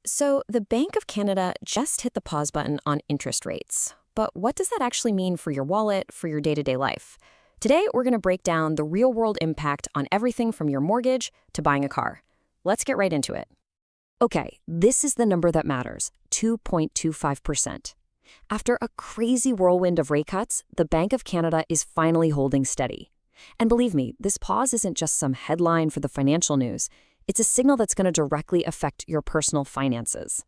So, the Bank of Canada just hit the pause button on interest rates. But what does that actually mean for your wallet, for your day-to-day life? Today, we're going to break down the real-world impact on everything from your mortgage to buying a car. Let's get right into it. Okay, this is the number that matters, 2.25%. After a crazy whirlwind of rate cuts, the Bank of Canada is finally holding steady. And believe me, this pause isn't just some headline for the financial news. It's a signal that's going to directly affect your personal finances.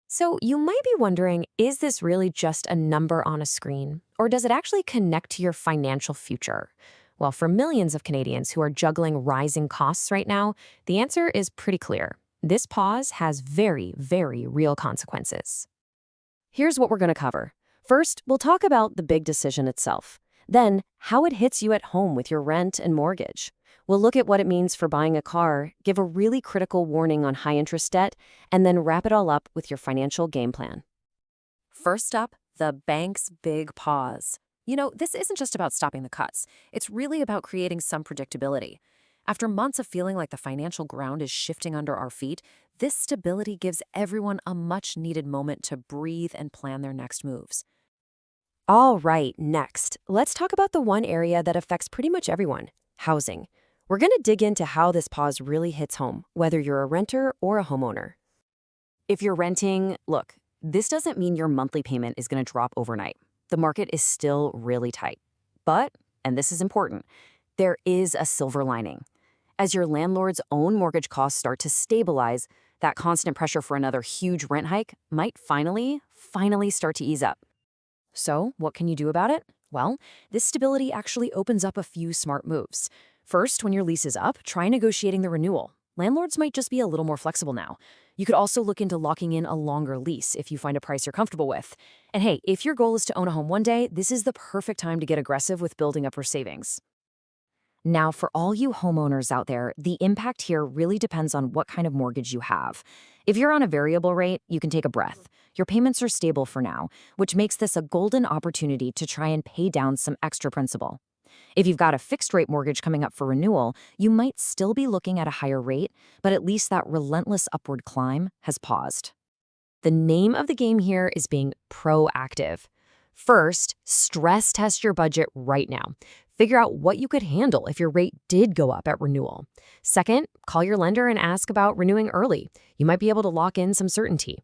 So you might be wondering, is this really just a number on a screen? Or does it actually connect to your financial future? Well, for millions of Canadians who are juggling rising costs right now, the answer is pretty clear. This pause has very, very real consequences. Here's what we're going to cover. First, we'll talk about the big decision itself. Then, how it hits you at home with your rent and mortgage. We'll look at what it means for buying a car, give a really critical warning on high-interest debt, and then wrap it all up with your financial game plan. First up, the bank's big pause. This isn't just about stopping the cuts. It's really about creating some predictability. After months of feeling like the financial ground is shifting under our feet, this stability gives everyone a much-needed moment to breathe and plan their next moves. All right, next, let's talk about the one area that affects pretty much everyone, housing. We're going to dig into how this pause really hits home, whether you're a renter or a homeowner. If you're renting, look, this doesn't mean your monthly payment is going to drop overnight. The market is still really tight. But, and this is important, there is a silver lining. As your landlord's own mortgage costs start to stabilize, that constant pressure for another huge rent hike might finally start to ease up. So, what can you do about it? Well, this stability actually opens up a few smart moves. First, when your lease is up, try negotiating the renewal. Landlords might just be a little more flexible now. You could also look into locking in a longer lease if you find a price you're comfortable with. And hey, if your goal is to own a home one day, this is the perfect time to get aggressive with building up your savings. Now, for all you homeowners out there, the impact here really depends on what kind of mortgage you have. If you're on a variable rate, you can take a breath. Your payments are stable for now, which makes this a golden opportunity to try and pay down some extra principal. If you've got a fixed-rate mortgage coming up for renewal, you might still be looking at a higher rate, but at least that relentless upward climb has paused. The name of the game here is being proactive. First, stress test your budget right now. Figure out what you could handle if your rate did go up at renewal. Second, call your lender and ask about renewing early. You might be able to lock in some certainty.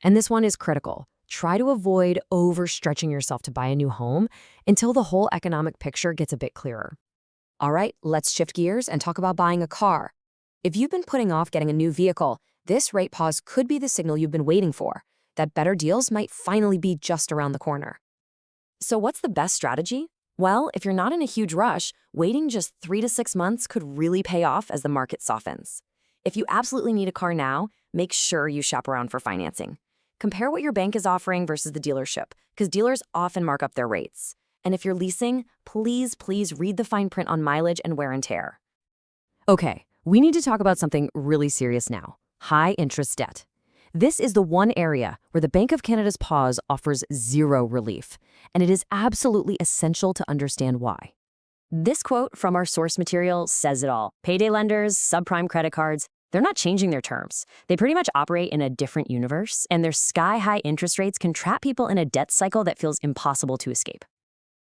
And this one is critical. Try to avoid overstretching yourself to buy a new home until the whole economic picture gets a bit clearer. All right, let's shift gears and talk about buying a car. If you've been putting off getting a new vehicle, this rate pause could be the signal you've been waiting for, that better deals might finally be just around the corner. So what's the best strategy? Well, if you're not in a huge rush, waiting just 3 to 6 months could really pay off as the market softens. If you absolutely need a car now, make sure you shop around for financing. Compare what your bank is offering versus the dealership, because dealers often mark up their rates. And if you're leasing, please read the fine print on mileage and wear and tear. Okay, we need to talk about something really serious now, high-interest debt. This is the one area where the Bank of Canada's pause offers zero relief, and it is absolutely essential to understand why. This quote from our source material says it all. Payday lenders, subprime credit cards, they're not changing their terms. They pretty much operate in a different universe, and their sky-high interest rates can trap people in a debt cycle that feels impossible to escape.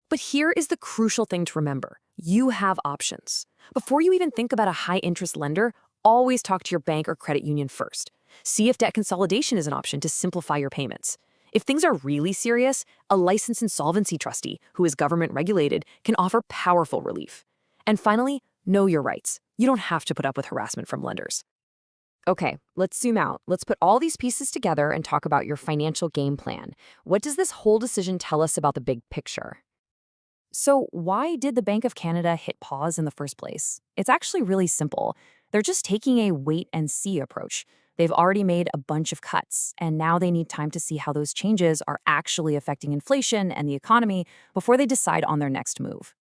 But here is the crucial thing to remember. You have options. Before you even think about a high-interest lender, always talk to your bank or credit union first. See if debt consolidation is an option to simplify your payments. If things are really serious, a licensed insolvency trustee, who is government-regulated, can offer powerful relief. And finally, know your rights. You don't have to put up with harassment from lenders. Okay, let's zoom out. Let's put all these pieces together and talk about your financial game plan. What does this whole decision tell us about the big picture? So why did the Bank of Canada hit pause in the first place? It's actually really simple. They're just taking a wait-and-see approach. They've already made a bunch of cuts, and now they need time to see how those changes are actually affecting inflation and the economy before they decide on their next move.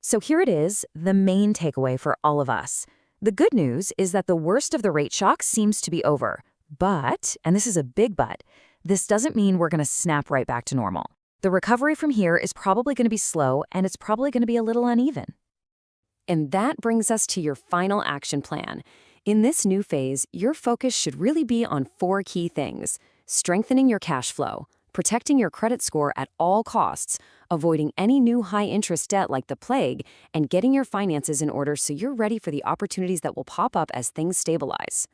So here it is, the main takeaway for all of us. The good news is that the worst of the rate shock seems to be over. But, and this is a big but, this doesn't mean we're going to snap right back to normal. The recovery from here is probably going to be slow, and it's probably going to be a little uneven. And that brings us to your final action plan. In this new phase, your focus should really be on four key things: strengthening your cash flow, protecting your credit score at all costs, avoiding any new high-interest debt like the plague, and getting your finances in order so you're ready for the opportunities that will pop up as things stabilize.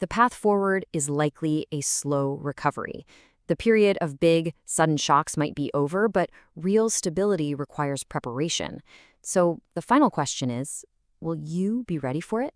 The path forward is likely a slow recovery. The period of big, sudden shocks might be over, but real stability requires preparation. So the final question is, will you be ready for it?